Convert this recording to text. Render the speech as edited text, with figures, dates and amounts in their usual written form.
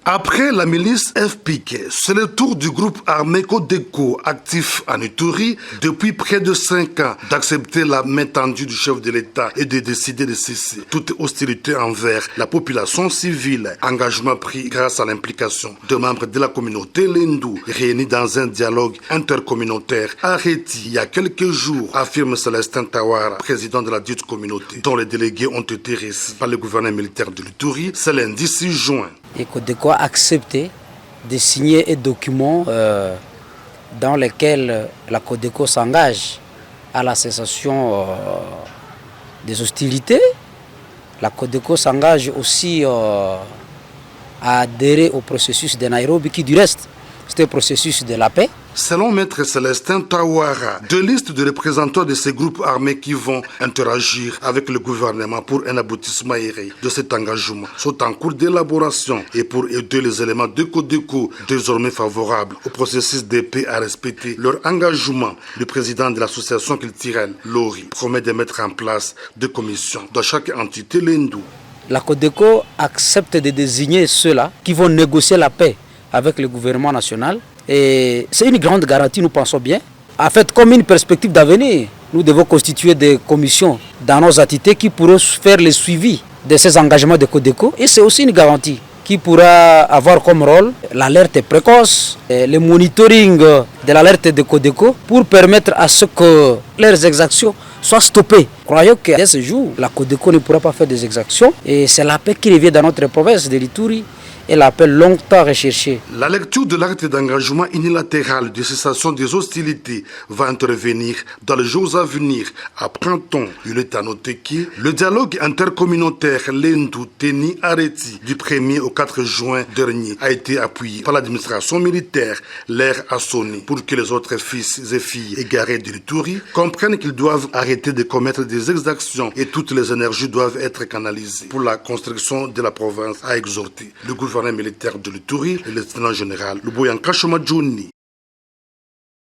Après la milice FPK, c'est le tour du groupe armé Codeco, actif en Ituri depuis près de 5 ans, d'accepter la main tendue du chef de l'État et de décider de cesser toute hostilité envers la population civile. Engagement pris grâce à l'implication de membres de la communauté Lendou, réunis dans un dialogue intercommunautaire arrêté il y a quelques jours, affirme Célestin Tawara, président de la dite communauté, dont les délégués ont été reçus par le gouverneur militaire de l'Ituri ce lundi 6 juin. Et Codeco a accepté de signer un document dans lequel la Codeco s'engage à la cessation des hostilités. La Codeco s'engage aussi à adhérer au processus de Nairobi qui, du reste, c'est un processus de la paix. Selon Maître Célestin Tawara, deux listes de représentants de ces groupes armés qui vont interagir avec le gouvernement pour un aboutissement aéré de cet engagement sont en cours d'élaboration et pour aider les éléments de Codeco désormais favorables au processus de paix à respecter leur engagement. Le président de l'association culturelle, Lori, promet de mettre en place des commissions dans chaque entité Lendou. La Codeco accepte de désigner ceux-là qui vont négocier la paix avec le gouvernement national. Et c'est une grande garantie, nous pensons bien. En fait, comme une perspective d'avenir, nous devons constituer des commissions dans nos entités qui pourront faire le suivi de ces engagements de Codeco. Et c'est aussi une garantie qui pourra avoir comme rôle l'alerte précoce, le monitoring de l'alerte de Codeco pour permettre à ce que leurs exactions soient stoppées. Croyons qu'à ce jour, la Codeco ne pourra pas faire des exactions et c'est la paix qui revient dans notre province de l'Ituri. Et l'appel longtemps recherché. La lecture de l'acte d'engagement unilatéral de cessation des hostilités va intervenir dans les jours à venir. Apprend-on, il est à noter que le dialogue intercommunautaire Lendou-Teni Areti du 1er au 4 juin dernier a été appuyé par l'administration militaire. L'air a sonné pour que les autres fils et filles égarés de l'Ituri comprennent qu'ils doivent arrêter de commettre des exactions et toutes les énergies doivent être canalisées pour la construction de la province, a exhorté le gouvernement militaire de l'Ituri, le lieutenant général Luboyanka Shomadjouni.